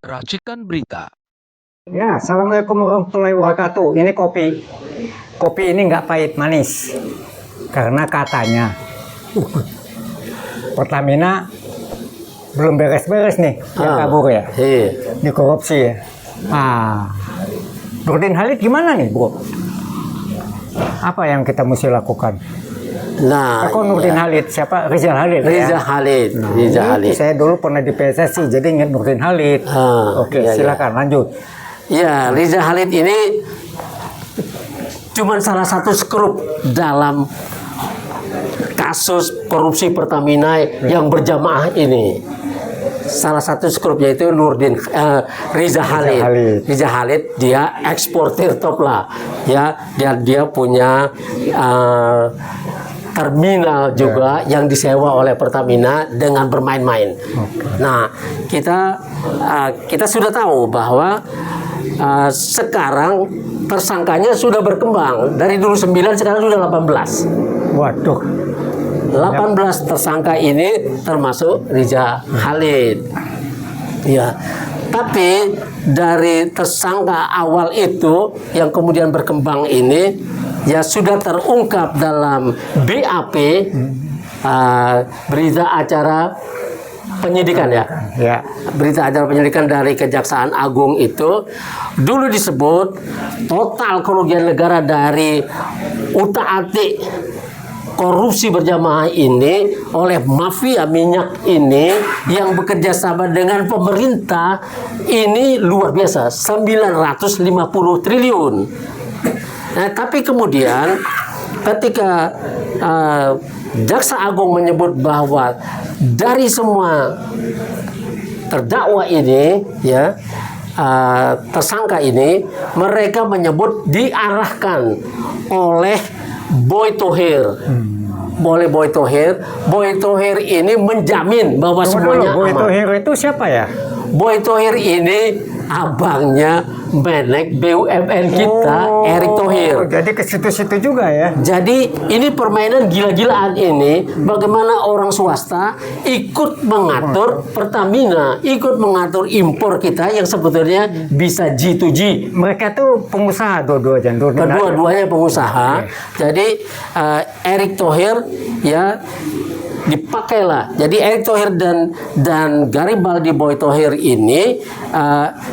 Racikan berita. Ya, assalamualaikum warahmatullahi wabarakatuh. Ini kopi. Kopi ini nggak pahit manis. Karena katanya Pertamina belum beres-beres nih, yang kabur ya. Iya. Dikorupsi ya. Nurdin Halid gimana nih, Bro? Apa yang kita mesti lakukan? Nah, Kok Nurdin Halid? Siapa? Rizal Halid. Riza Ya? Halid. Riza Halid. Saya dulu pernah di PSSI, jadi ingat Nurdin Halid. Oke, iya, silakan lanjut. Ya, Riza Halid ini cuma salah satu skrup dalam kasus korupsi Pertamina yang berjamaah ini. Salah satu skrup yaitu Riza Halid. Riza Halid dia eksportir top lah, ya. Dia punya terminal juga yang disewa oleh Pertamina dengan bermain-main. Nah, kita sudah tahu bahwa sekarang tersangkanya sudah berkembang dari dulu 9, sekarang sudah 18. Waduh. 18 tersangka ini termasuk Riza Halid. Ya. Tapi dari tersangka awal itu yang kemudian berkembang ini ya sudah terungkap dalam BAP, berita acara penyidikan ya. Ya. Berita acara penyidikan dari Kejaksaan Agung itu dulu disebut total kerugian negara dari utak-atik korupsi berjamaah ini oleh mafia minyak ini yang bekerja sama dengan pemerintah ini luar biasa, 950 triliun. Nah, tapi kemudian ketika Jaksa Agung menyebut bahwa dari semua terdakwa ini ya tersangka ini mereka menyebut diarahkan oleh Boy Thohir. Boy Thohir ini menjamin bahwa semuanya Boy aman. Thohir itu siapa ya? Boy Thohir ini abangnya Menek BUMN kita, Erick Thohir. Jadi ke situ-situ juga ya. Jadi ini permainan gila-gilaan ini, bagaimana orang swasta ikut mengatur Pertamina, ikut mengatur impor kita yang sebetulnya bisa G2G. Mereka tuh pengusaha dua-duanya. Kedua-duanya pengusaha. Jadi Erick Thohir ya dipakailah. Jadi Erick Thohir dan Garibaldi Boy Thohir ini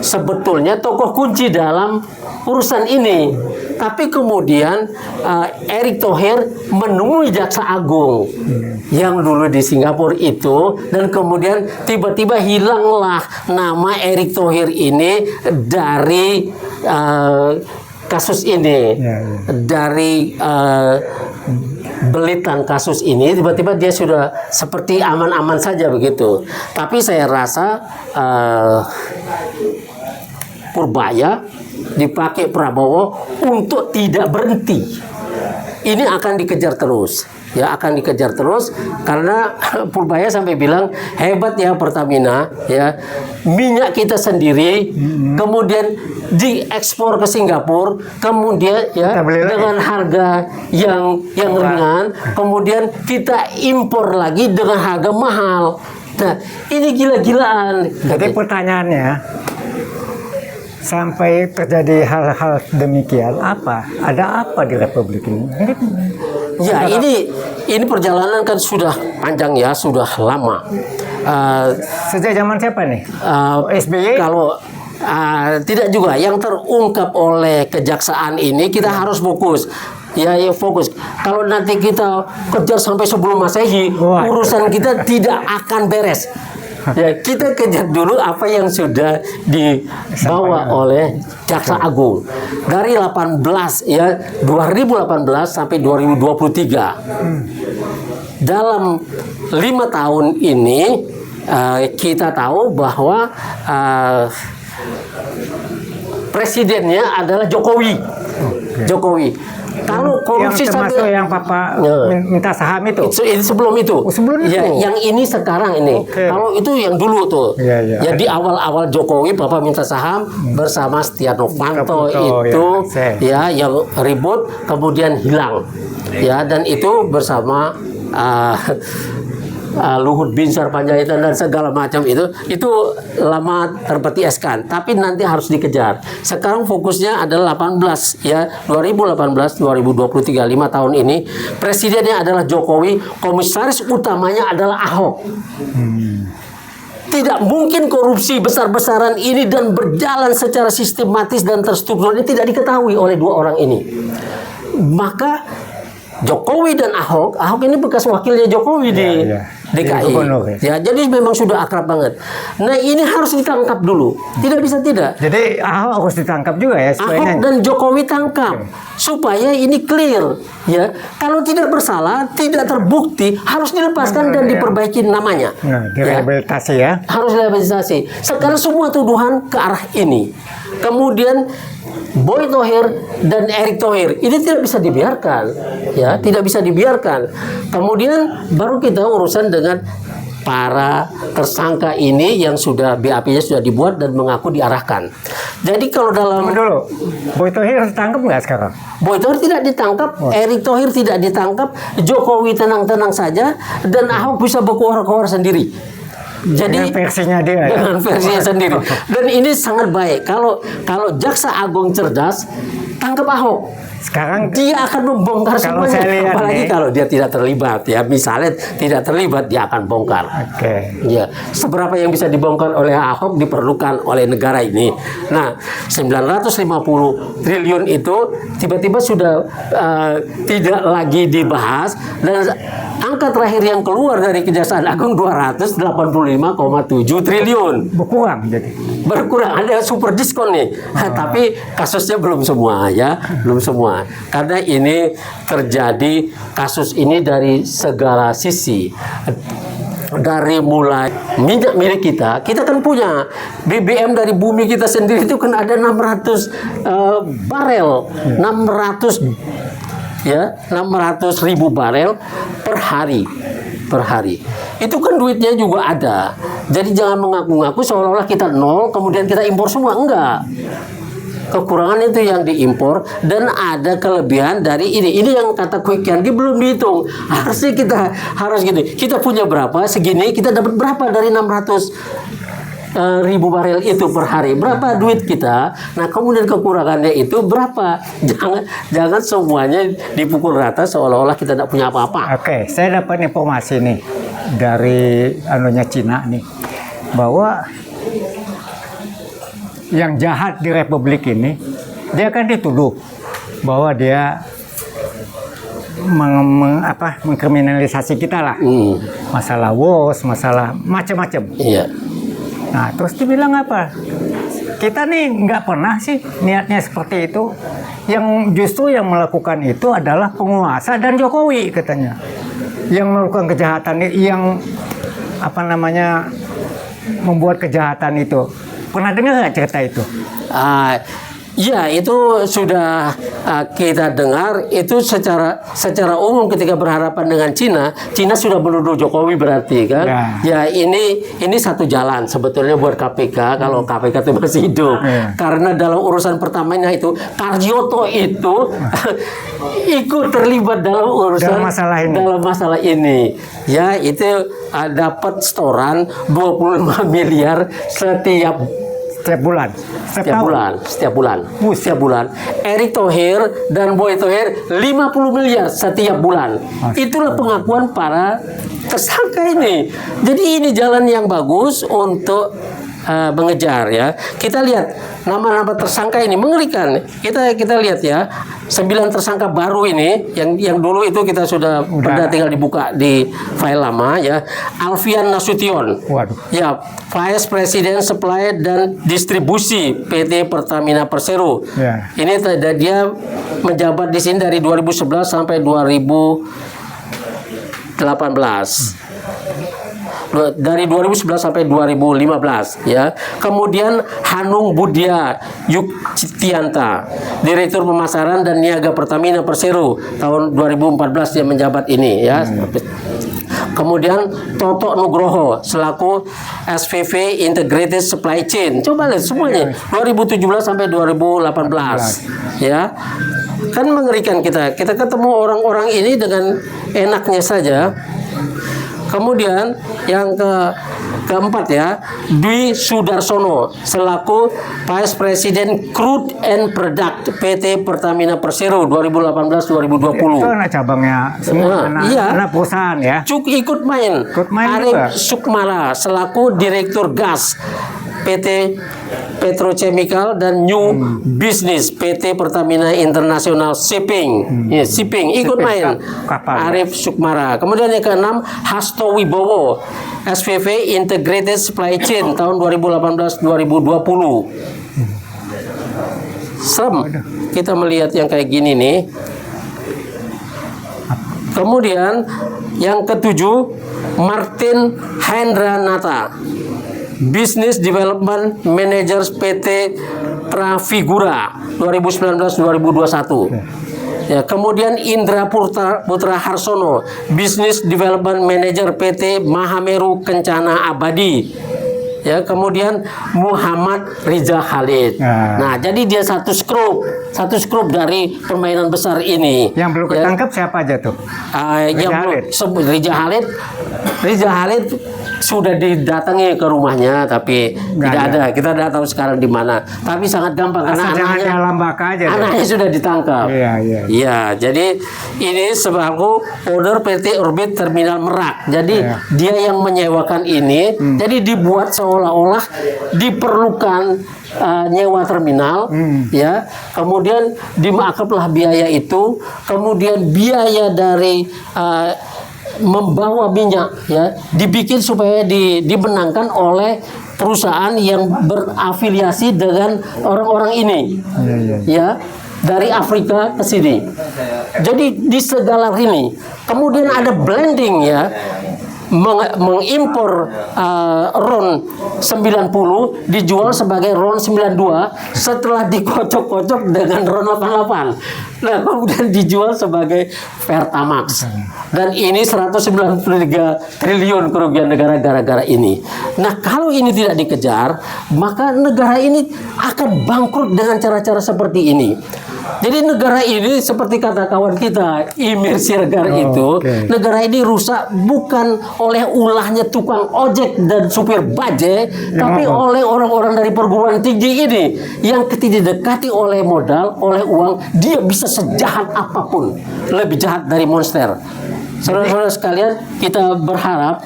sebetulnya tokoh kunci dalam urusan ini. Tapi kemudian Erick Thohir menemui Jaksa Agung yang dulu di Singapura itu, dan kemudian tiba-tiba hilanglah nama Erick Thohir ini dari kasus ini, dari belitan kasus ini, tiba-tiba dia sudah seperti aman-aman saja begitu. Tapi saya rasa Purbaya dipakai Prabowo untuk tidak berhenti. Ini akan dikejar terus. Ya, akan dikejar terus karena Purbaya sampai bilang hebat ya Pertamina ya, minyak kita sendiri kemudian diekspor ke Singapura, kemudian ya dengan harga yang ringan, kemudian kita impor lagi dengan harga mahal. Nah, ini gila-gilaan. Jadi pertanyaannya, sampai terjadi hal-hal demikian, ada apa di Republik ini? Ya, ini perjalanan kan sudah panjang ya, sudah lama. Sejak zaman siapa nih? SBY? Kalau tidak juga yang terungkap oleh kejaksaan ini, kita harus fokus. Ya, fokus. Kalau nanti kita kejar sampai sebelum Masehi, urusan kita tidak akan beres. Ya, kita kejar dulu apa yang sudah dibawa oleh Jaksa Agung dari 2018 sampai 2023. Dalam 5 tahun ini kita tahu bahwa presidennya adalah Jokowi. Kalau korupsi yang termasuk yang Papa minta saham itu? Sebelum itu. Sebelum itu? Ya, yang ini sekarang ini. Kalau itu yang dulu tuh. Ya, di awal-awal Jokowi Bapak minta saham bersama Setia Novanto itu ya yang ribut kemudian hilang. Ya, dan itu bersama Luhut Binsar Panjaitan dan segala macam itu lama terpetieskan, tapi nanti harus dikejar. Sekarang fokusnya adalah 18 ya, 2018 2023, 5 tahun ini presidennya adalah Jokowi, komisaris utamanya adalah Ahok. Tidak mungkin korupsi besar-besaran ini dan berjalan secara sistematis dan terstruktur ini tidak diketahui oleh dua orang ini. Maka Jokowi dan Ahok ini bekas wakilnya Jokowi di DKI. Ya, jadi memang sudah akrab banget. Nah, ini harus ditangkap dulu. Tidak bisa tidak. Jadi Ahok harus ditangkap juga ya. Ahok dan Jokowi tangkap supaya ini clear. Ya, kalau tidak bersalah, tidak terbukti, harus dilepaskan dan diperbaiki namanya. Nah, direhabilitasi ya. Harus direhabilitasi. Sekarang semua tuduhan ke arah ini. Kemudian Boy Thohir dan Erick Thohir ini tidak bisa dibiarkan, ya, tidak bisa dibiarkan. Kemudian baru kita urusan dengan para tersangka ini yang sudah BAP-nya sudah dibuat dan mengaku diarahkan. Jadi kalau dalam dulu, Boy Thohir ditangkap nggak sekarang? Boy Thohir tidak ditangkap, Erick Thohir tidak ditangkap, Jokowi tenang-tenang saja, dan Ahok bisa berkuar-kuar sendiri. Jadi dengan versinya dia dengan versinya sendiri. Dan ini sangat baik. Kalau Jaksa Agung cerdas, tangkap Ahok. Sekarang Dia akan membongkar kalau semuanya. saya lihat Apalagi nih, kalau dia tidak terlibat, ya. Misalnya tidak terlibat, dia akan bongkar. Oke. Ya, seberapa yang bisa dibongkar oleh Ahok diperlukan oleh negara ini. Nah, 950 triliun itu tiba-tiba sudah tidak lagi dibahas, dan angka terakhir yang keluar dari Kejaksaan Agung 285,7 triliun. berkurang jadi. Berkurang, ada super diskon nih. Tapi kasusnya belum semua ya, belum semua. Karena ini terjadi kasus ini dari segala sisi. Dari mulai minyak milik kita kan punya BBM dari bumi kita sendiri itu kan ada 600 barel, 600.000 barel per hari. Itu kan duitnya juga ada. Jadi jangan mengaku-ngaku seolah-olah kita nol kemudian kita impor semua, enggak. Kekurangan itu yang diimpor dan ada kelebihan dari ini yang kata Quick Yangi belum dihitung. Harusnya kita harus gini, kita punya berapa segini, kita dapat berapa dari 600.000 barel itu per hari, berapa duit kita. Nah, kemudian kekurangannya itu berapa. Jangan semuanya dipukul rata seolah-olah kita tidak punya apa-apa. Oke, saya dapat informasi nih dari Cina nih, bahwa yang jahat di Republik ini, dia kan dituduh bahwa dia mengkriminalisasi kita lah, masalah WOS, masalah macam-macam. Iya. Nah, terus dibilang apa? Kita nih nggak pernah sih niatnya seperti itu. Yang justru yang melakukan itu adalah penguasa dan Jokowi katanya. Yang melakukan kejahatan, yang membuat kejahatan itu. Pernah dengar nggak cerita itu? Ya, itu sudah kita dengar. Itu secara umum ketika berhadapan dengan Cina sudah menuduh Jokowi berarti kan. Ya, ini satu jalan sebetulnya buat KPK kalau KPK itu masih hidup. Karena dalam urusan pertamanya itu Karyoto itu ikut terlibat dalam urusan dalam masalah ini. Ya, itu dapat setoran 25 miliar setiap bulan. Setiap bulan. Erick Thohir dan Boy Thohir 50 miliar setiap bulan. Itulah pengakuan para tersangka ini. Jadi ini jalan yang bagus untuk mengejar ya. Kita lihat nama-nama tersangka ini mengerikan. Kita lihat ya. 9 tersangka baru ini yang dulu itu kita sudah tinggal dibuka di file lama ya. Alfian Nasution. Ya, Vice President Supply dan Distribusi PT Pertamina Persero. Ini dia menjabat di sini dari 2011 sampai 2018. Dari 2011 sampai 2015 ya. Kemudian Hanung Budia Yuktianta, Direktur Pemasaran dan Niaga Pertamina Persero, tahun 2014 dia menjabat ini ya. Kemudian Toto Nugroho selaku SVP Integrated Supply Chain. Coba lihat semuanya 2017 sampai 2018 ya. Kan mengerikan kita ketemu orang-orang ini dengan enaknya saja. Kemudian yang keempat ya, Dwi Sudarsono selaku Vice President Crude and Product PT Pertamina Persero 2018-2020. Itu anak cabangnya semua, Iya. anak perusahaan ya. Cuk ikut main. Ikut main Arif juga. Sukmala selaku Direktur Gas PT Petrochemical dan New Business PT Pertamina International Shipping. Ya, shipping ikut Shipping, main. kapal. Arif Sukmara. Kemudian yang keenam Hasto Wibowo SVV Integrated Supply Chain tahun 2018-2020. Serem kita melihat yang kayak gini nih. Kemudian yang ketujuh Martin Hendranata Business Development Managers PT Trafigura 2019-2021. Ya, kemudian Indra Putra Harsono Business Development Manager PT Mahameru Kencana Abadi. Ya, kemudian Muhammad Riza Khalid. Nah, jadi dia satu skrup dari permainan besar ini. Yang belum ketangkap siapa aja tuh? Riza Khalid sudah didatangi ke rumahnya, tapi tidak ada. Kita tidak tahu sekarang di mana. Tapi sangat gampang karena Jangan dalam baka aja. anaknya sudah ditangkap. Iya, jadi ini sebagai owner PT Orbit Terminal Merak. Jadi dia yang menyewakan ini. Jadi dibuat seolah-olah diperlukan nyewa terminal, ya. Kemudian dimaafkanlah biaya itu. Kemudian biaya dari membawa minyak ya dibikin supaya dibenangkan oleh perusahaan yang berafiliasi dengan orang-orang ini ya dari Afrika ke sini. Jadi di segala ini kemudian ada blending ya, mengimpor RON 90 dijual sebagai RON 92 setelah dikocok-kocok dengan RON 88. Nah, kemudian dijual sebagai Pertamax. Dan ini 193 triliun kerugian negara gara-gara ini. Nah, kalau ini tidak dikejar, maka negara ini akan bangkrut dengan cara-cara seperti ini. Jadi negara ini seperti kata kawan kita Imir Siregar itu, negara ini rusak bukan oleh ulahnya tukang ojek dan supir bajai, tapi oleh orang-orang dari perguruan tinggi ini yang ketika didekati oleh modal, oleh uang, dia bisa sejahat apapun, lebih jahat dari monster. Saudara-saudara sekalian, kita berharap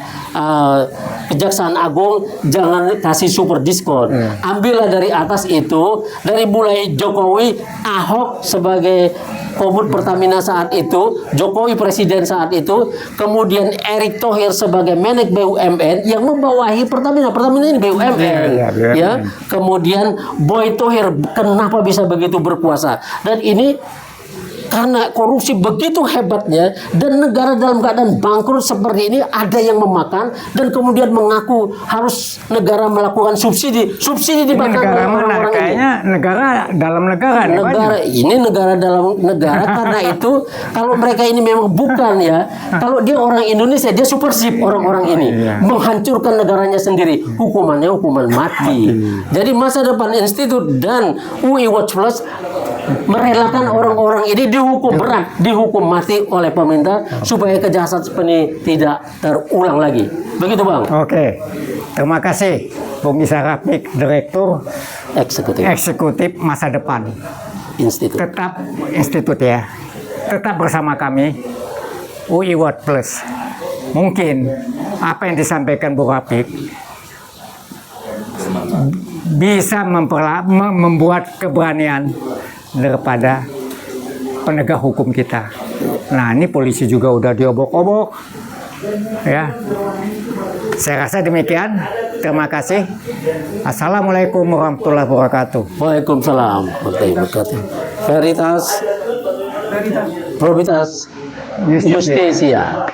Kejaksaan Agung jangan kasih super diskon. Ambillah dari atas itu, dari mulai Jokowi, Ahok sebagai Komut Pertamina saat itu, Jokowi Presiden saat itu, kemudian Erick Thohir sebagai Menek BUMN yang membawahi Pertamina. Pertamina ini BUMN, ya. Kemudian Boy Thohir kenapa bisa begitu berkuasa? Dan ini karena korupsi begitu hebatnya dan negara dalam keadaan bangkrut seperti ini, ada yang memakan dan kemudian mengaku harus negara melakukan subsidi dimakan oleh orang-orang ini. Kayaknya negara dalam negara ini negara dalam negara karena itu kalau mereka ini memang bukan ya, kalau dia orang Indonesia dia supersip orang-orang ini menghancurkan negaranya sendiri, hukumannya hukuman mati. Jadi masa depan institut dan UI Watch Plus merelakan orang-orang ini dihukum berat, dihukum mati oleh pemerintah supaya kejahatan seperti ini tidak terulang lagi. Begitu, Bang. Oke. Terima kasih Bung Isa Rafiq, Direktur Eksekutif Masa Depan Institut. Tetap Institut ya. Tetap bersama kami UI Watch Plus. Mungkin apa yang disampaikan Bung Rafiq bisa membuat keberanian daripada penegak hukum kita. Nah, ini polisi juga udah diobok-obok. Ya. Saya rasa demikian. Terima kasih. Assalamualaikum warahmatullahi wabarakatuh. Waalaikumsalam warahmatullahi wabarakatuh. Veritas Probitas Justisia.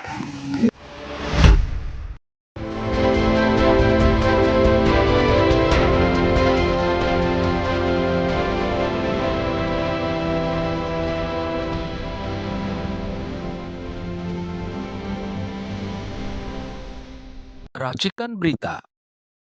Racikan Berita